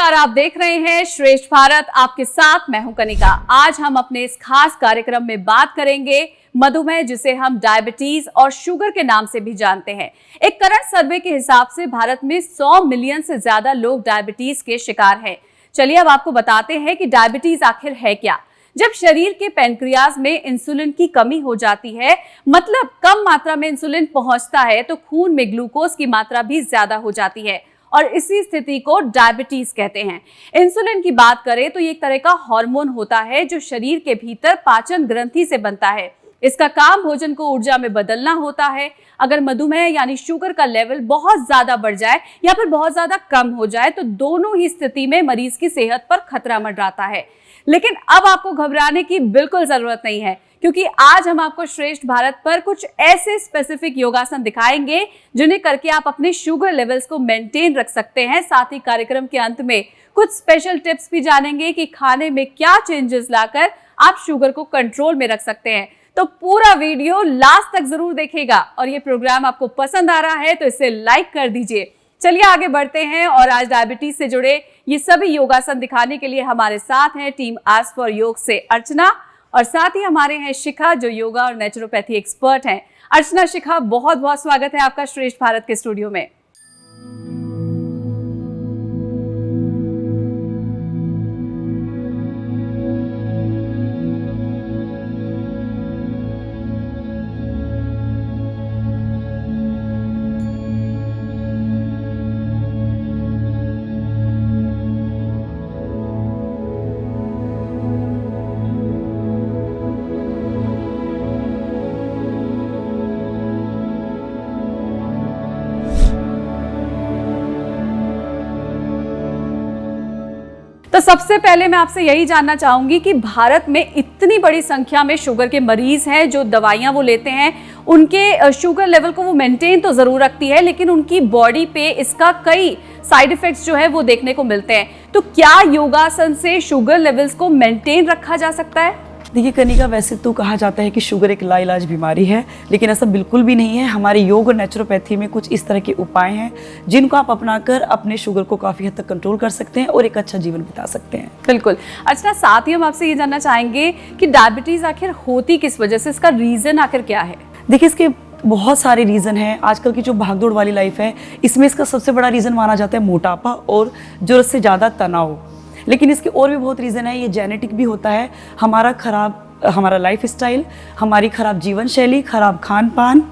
नमस्कार, आप देख रहे हैं श्रेष्ठ भारत। आपके साथ मैं हूं कनिका। आज हम अपने इस खास कार्यक्रम में बात करेंगे मधुमेह, जिसे हम डायबिटीज और शुगर के नाम से भी जानते हैं। एक करंट सर्वे के हिसाब से भारत में 100 मिलियन से ज्यादा लोग डायबिटीज के शिकार हैं। चलिए अब आपको बताते हैं कि डायबिटीज आखिर है क्या। जब शरीर के पैनक्रियाज में इंसुलिन की कमी हो जाती है, मतलब कम मात्रा में इंसुलिन पहुंचता है, तो खून में ग्लूकोज की मात्रा भी ज्यादा हो जाती है और इसी स्थिति को डायबिटीज कहते हैं। इंसुलिन की बात करें तो ये एक तरह का हार्मोन होता है जो शरीर के भीतर पाचन ग्रंथि से बनता है। इसका काम भोजन को ऊर्जा में बदलना होता है। अगर मधुमेह यानी शुगर का लेवल बहुत ज्यादा बढ़ जाए या फिर बहुत ज्यादा कम हो जाए तो दोनों ही स्थिति में मरीज की सेहत पर खतरा मंडराता है। लेकिन अब आपको घबराने की बिल्कुल जरूरत नहीं है, क्योंकि आज हम आपको श्रेष्ठ भारत पर कुछ ऐसे स्पेसिफिक योगासन दिखाएंगे जिन्हें करके आप अपने शुगर लेवल्स को मेंटेन रख सकते हैं। साथ ही कार्यक्रम के अंत में कुछ स्पेशल टिप्स भी जानेंगे कि खाने में क्या चेंजेस लाकर आप शुगर को कंट्रोल में रख सकते हैं। तो पूरा वीडियो लास्ट तक जरूर देखिएगा और ये प्रोग्राम आपको पसंद आ रहा है तो इसे लाइक कर दीजिए। चलिए आगे बढ़ते हैं और आज डायबिटीज से जुड़े ये सभी योगासन दिखाने के लिए हमारे साथ हैं टीम आस्क फॉर योग से अर्चना, और साथ ही हमारे हैं शिखा जो योगा और नेचुरोपैथी एक्सपर्ट हैं। अर्चना, शिखा, बहुत बहुत स्वागत है आपका श्रेष्ठ भारत के स्टूडियो में। तो सबसे पहले मैं आपसे यही जानना चाहूंगी कि भारत में इतनी बड़ी संख्या में शुगर के मरीज हैं, जो दवाइयां वो लेते हैं, उनके शुगर लेवल को वो मेंटेन तो जरूर रखती है, लेकिन उनकी बॉडी पे इसका कई साइड इफेक्ट्स जो है वो देखने को मिलते हैं। तो क्या योगासन से शुगर लेवल्स को मेंटेन रखा जा सकता है? देखिए कनिका, वैसे तो कहा जाता है कि शुगर एक लाइलाज बीमारी है, लेकिन ऐसा बिल्कुल भी नहीं है। हमारे योग और नेचुरोपैथी में कुछ इस तरह के उपाय हैं जिनको आप अपनाकर अपने शुगर को काफ़ी हद तक कंट्रोल कर सकते हैं और एक अच्छा जीवन बिता सकते हैं। बिल्कुल। अच्छा, साथ ही हम आपसे ये जानना चाहेंगे कि डायबिटीज आखिर होती किस वजह से, इसका रीजन आखिर क्या है? देखिए, इसके बहुत सारे रीज़न हैं। आजकल की जो भागदौड़ वाली लाइफ है, इसमें इसका सबसे बड़ा रीज़न माना जाता है मोटापा और ज़रूरत से ज़्यादा तनाव। लेकिन इसके और भी बहुत रीज़न है। ये जेनेटिक भी होता है, हमारा लाइफ स्टाइल, हमारी ख़राब जीवन शैली, ख़राब खान पान,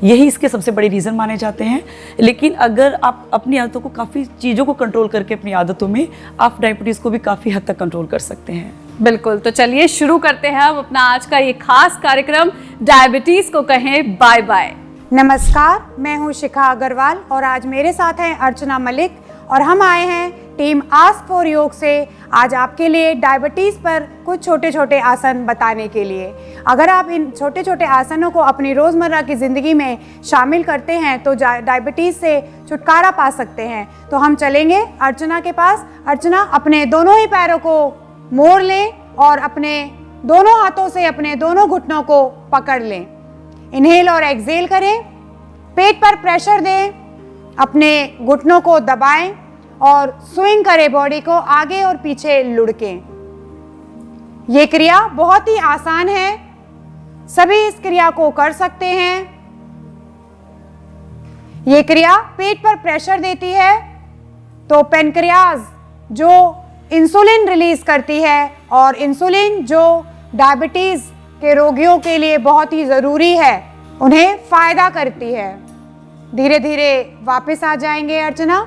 यही इसके सबसे बड़े रीज़न माने जाते हैं। लेकिन अगर आप अपनी आदतों को, काफ़ी चीज़ों को कंट्रोल करके अपनी आदतों में आप डायबिटीज़ को भी काफ़ी हद तक कंट्रोल कर सकते हैं। बिल्कुल। तो चलिए शुरू करते हैं हम अपना आज का ये खास कार्यक्रम, डायबिटीज को कहें बाय बाय। नमस्कार, मैं हूँ शिखा अग्रवाल और आज मेरे साथ हैं अर्चना मलिक और हम आए हैं टीम आस्क फॉर योग से आज आपके लिए डायबिटीज़ पर कुछ छोटे छोटे आसन बताने के लिए। अगर आप इन छोटे छोटे आसनों को अपनी रोज़मर्रा की ज़िंदगी में शामिल करते हैं तो डायबिटीज़ से छुटकारा पा सकते हैं। तो हम चलेंगे अर्चना के पास। अर्चना, अपने दोनों ही पैरों को मोड़ लें और अपने दोनों हाथों से अपने दोनों घुटनों को पकड़ लें। इनहेल और एक्सहेल करें, पेट पर प्रेशर दें, अपने घुटनों को दबाएं और स्विंग करें बॉडी को आगे और पीछे लुढ़कें। ये क्रिया बहुत ही आसान है, सभी इस क्रिया को कर सकते हैं। ये क्रिया पेट पर प्रेशर देती है तो पैनक्रियाज जो इंसुलिन रिलीज करती है, और इंसुलिन जो डायबिटीज के रोगियों के लिए बहुत ही ज़रूरी है, उन्हें फायदा करती है। धीरे धीरे वापस आ जाएंगे अर्चना।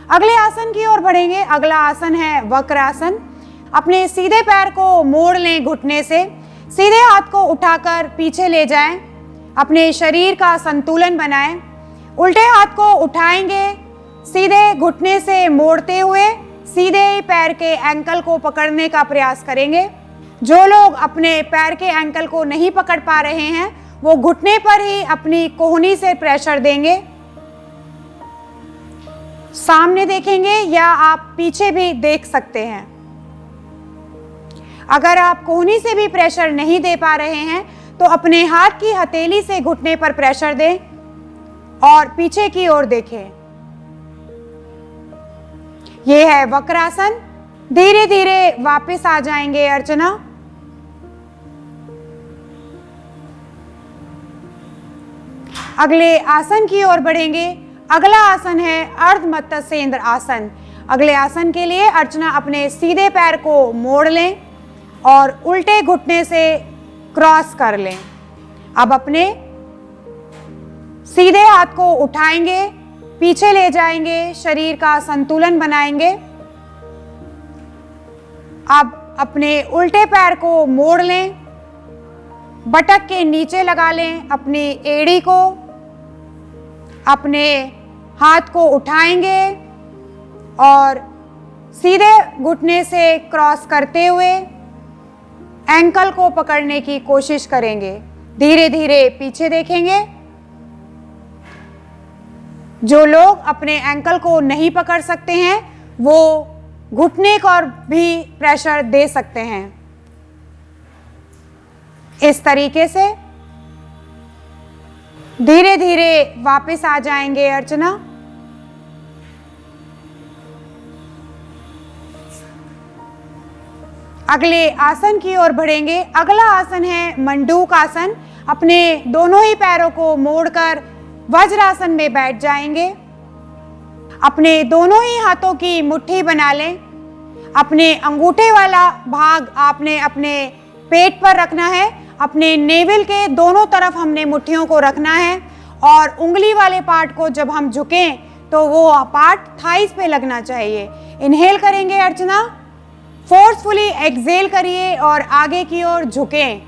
अगले आसन की ओर बढ़ेंगे। अगला आसन है वक्रासन। अपने सीधे पैर को मोड़ लें घुटने से, सीधे हाथ को उठाकर पीछे ले जाएं, अपने शरीर का संतुलन बनाएं। उल्टे हाथ को उठाएंगे, सीधे घुटने से मोड़ते हुए सीधे ही पैर के एंकल को पकड़ने का प्रयास करेंगे। जो लोग अपने पैर के एंकल को नहीं पकड़ पा रहे हैं वो घुटने पर ही अपनी कोहनी से प्रेशर देंगे। सामने देखेंगे या आप पीछे भी देख सकते हैं। अगर आप कोहनी से भी प्रेशर नहीं दे पा रहे हैं तो अपने हाथ की हथेली से घुटने पर प्रेशर दें और पीछे की ओर देखें। ये है वक्रासन। धीरे धीरे वापस आ जाएंगे अर्चना। अगले आसन की ओर बढ़ेंगे। अगला आसन है अर्ध मत्स्येंद्र आसन। अगले आसन के लिए अर्चना अपने सीधे पैर को मोड़ लें और उल्टे घुटने से क्रॉस कर लें। अब अपने सीधे हाथ को उठाएंगे, पीछे ले जाएंगे, शरीर का संतुलन बनाएंगे। अब अपने उल्टे पैर को मोड़ लें, बटक के नीचे लगा लें अपनी एड़ी को। अपने हाथ को उठाएंगे और सीधे घुटने से क्रॉस करते हुए एंकल को पकड़ने की कोशिश करेंगे। धीरे धीरे पीछे देखेंगे। जो लोग अपने एंकल को नहीं पकड़ सकते हैं वो घुटने पर भी प्रेशर दे सकते हैं। इस तरीके से धीरे धीरे वापस आ जाएंगे अर्चना। अगले आसन की ओर बढ़ेंगे। अगला आसन है मंडूक आसन। अपने दोनों ही पैरों को मोड़कर वज्रासन में बैठ जाएंगे। अपने दोनों ही हाथों की मुट्ठी बना लें। अपने अंगूठे वाला भाग आपने अपने पेट पर रखना है। अपने नेवल के दोनों तरफ हमने मुट्ठियों को रखना है और उंगली वाले पार्ट को जब हम झुकें तो वो पार्ट थाइस पे लगना चाहिए। इनहेल करेंगे अर्चना। फोर्सफुली एक्सहेल करिए और आगे की ओर झुकें।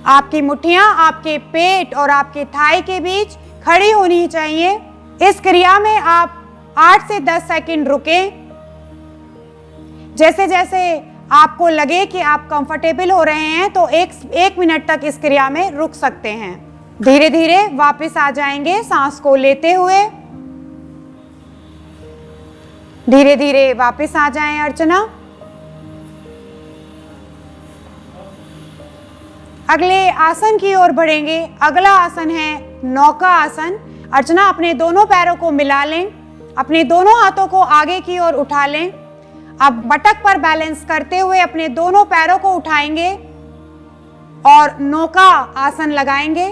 आपकी मुट्ठियां आपके पेट और आपके थाई के बीच खड़ी होनी चाहिए। इस क्रिया में आप 8 से 10 सेकंड रुकें। जैसे जैसे आपको लगे कि आप कंफर्टेबल हो रहे हैं तो एक मिनट तक इस क्रिया में रुक सकते हैं। धीरे धीरे वापस आ जाएंगे सांस को लेते हुए। धीरे धीरे वापस आ जाएं अर्चना। अगले आसन की ओर बढ़ेंगे। अगला आसन है नौका आसन। अर्चना अपने दोनों पैरों को मिला लें। अपने दोनों हाथों को आगे की ओर उठा लें। अब बटक पर बैलेंस करते हुए अपने दोनों पैरों को उठाएंगे और नौका आसन लगाएंगे।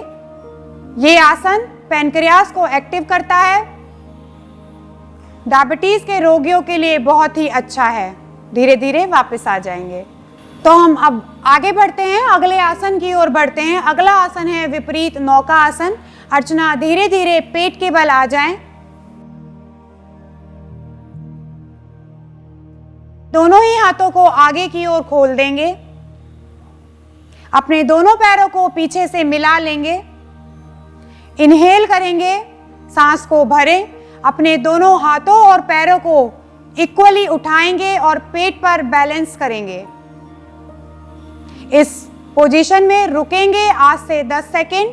ये आसन पैनक्रियास को एक्टिव करता है। डायबिटीज के रोगियों के लिए बहुत ही अच्छा है। धीरे धीरे वापस आ जाएंगे। तो हम अब आगे बढ़ते हैं, अगले आसन की ओर बढ़ते हैं। अगला आसन है विपरीत नौका आसन। अर्चना धीरे धीरे पेट के बल आ जाएं। दोनों ही हाथों को आगे की ओर खोल देंगे। अपने दोनों पैरों को पीछे से मिला लेंगे। इनहेल करेंगे, सांस को भरें। अपने दोनों हाथों और पैरों को इक्वली उठाएंगे और पेट पर बैलेंस करेंगे। इस पोजीशन में रुकेंगे 8 से 10 सेकंड।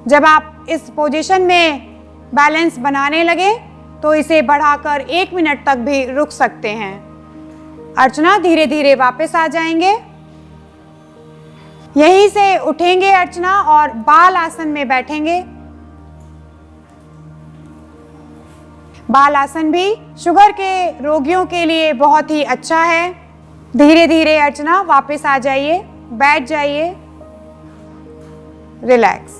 जब आप इस पोजीशन में बैलेंस बनाने लगे तो इसे बढ़ाकर 1 मिनट तक भी रुक सकते हैं। अर्चना धीरे धीरे वापस आ जाएंगे। यहीं से उठेंगे अर्चना और बाल आसन में बैठेंगे। बाल आसन भी शुगर के रोगियों के लिए बहुत ही अच्छा है। धीरे धीरे अर्चना वापस आ जाइए, बैठ जाइए, रिलैक्स।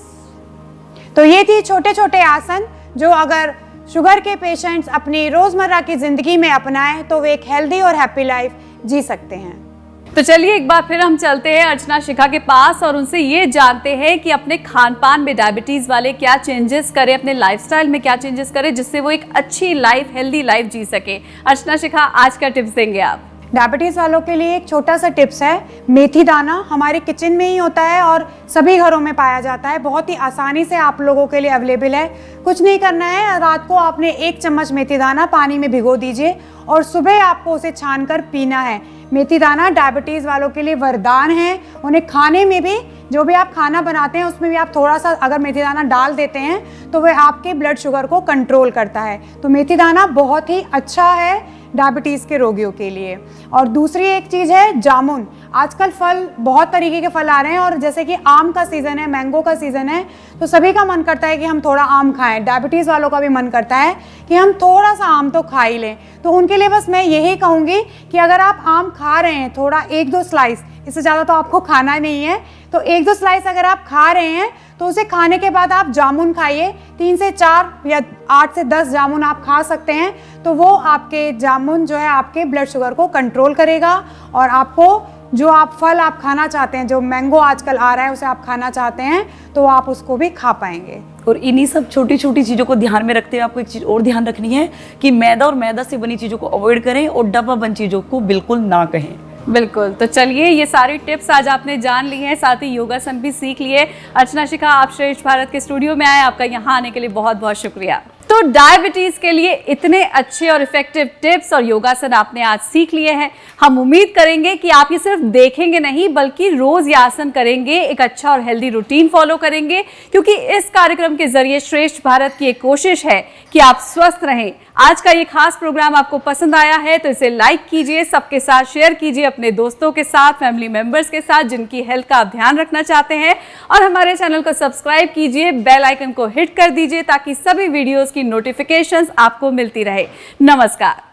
तो ये थी छोटे छोटे आसन जो अगर शुगर के पेशेंट्स अपनी रोजमर्रा की जिंदगी में अपनाएं तो वे एक हेल्दी और हैप्पी लाइफ जी सकते हैं। तो चलिए एक बार फिर हम चलते हैं अर्चना शिखा के पास और उनसे ये जानते हैं कि अपने खान पान में डायबिटीज वाले क्या चेंजेस करें, अपने लाइफस्टाइल में क्या चेंजेस करें जिससे वो एक अच्छी लाइफ, हेल्दी लाइफ जी सके। अर्चना शिखा, आज क्या टिप्स देंगे आप? डायबिटीज़ वालों के लिए एक छोटा सा टिप्स है। मेथी दाना हमारे किचन में ही होता है और सभी घरों में पाया जाता है। बहुत ही आसानी से आप लोगों के लिए अवेलेबल है। कुछ नहीं करना है, रात को आपने 1 चम्मच मेथी दाना पानी में भिगो दीजिए और सुबह आपको उसे छानकर पीना है। मेथी दाना डायबिटीज़ वालों के लिए वरदान है। उन्हें खाने में भी, जो भी आप खाना बनाते हैं उसमें भी आप थोड़ा सा अगर मेथी दाना डाल देते हैं तो वह आपके ब्लड शुगर को कंट्रोल करता है। तो मेथी दाना बहुत ही अच्छा है डायबिटीज़ के रोगियों के लिए। और दूसरी एक चीज़ है जामुन। आजकल फल, बहुत तरीके के फल आ रहे हैं, और जैसे कि आम का सीज़न है, मैंगो का सीज़न है, तो सभी का मन करता है कि हम थोड़ा आम खाएं। डायबिटीज़ वालों का भी मन करता है कि हम थोड़ा सा आम तो खा ही लें। तो उनके लिए बस मैं यही कहूँगी कि अगर आप आम खा रहे हैं, थोड़ा 1-2 स्लाइस, इससे ज़्यादा तो आपको खाना नहीं है, तो 1-2 स्लाइस अगर आप खा रहे हैं तो उसे खाने के बाद आप जामुन खाइए। 3 से 4 या 8 से 10 जामुन आप खा सकते हैं। तो वो आपके जामुन जो है आपके ब्लड शुगर को कंट्रोल करेगा, और आपको जो आप फल आप खाना चाहते हैं, जो मैंगो आजकल आ रहा है उसे आप खाना चाहते हैं, तो आप उसको भी खा पाएंगे। और इन्हीं सब छोटी छोटी चीज़ों को ध्यान में रखते हुए आपको एक चीज़ और ध्यान रखनी है कि मैदा और मैदा से बनी चीज़ों को अवॉइड करें और डब्बा बंद चीज़ों को बिल्कुल ना कहें। बिल्कुल। तो चलिए, ये सारी टिप्स आज आपने जान ली हैं, साथ ही योगासन भी सीख लिए। अर्चना शिखा, आप श्रेष्ठ भारत के स्टूडियो में आए, आपका यहाँ आने के लिए बहुत बहुत शुक्रिया। तो डायबिटीज के लिए इतने अच्छे और इफेक्टिव टिप्स और योगासन आपने आज सीख लिए हैं। हम उम्मीद करेंगे कि आप ये सिर्फ देखेंगे नहीं, बल्कि रोज ये आसन करेंगे, एक अच्छा और हेल्दी रूटीन फॉलो करेंगे, क्योंकि इस कार्यक्रम के जरिए श्रेष्ठ भारत की एक कोशिश है कि आप स्वस्थ रहें। आज का ये खास प्रोग्राम आपको पसंद आया है तो इसे लाइक कीजिए, सबके साथ शेयर कीजिए, अपने दोस्तों के साथ, फैमिली मेंबर्स के साथ जिनकी हेल्थ का आप ध्यान रखना चाहते हैं, और हमारे चैनल को सब्सक्राइब कीजिए, बेल आइकन को हिट कर दीजिए ताकि सभी वीडियोस की नोटिफिकेशंस आपको मिलती रहे। नमस्कार।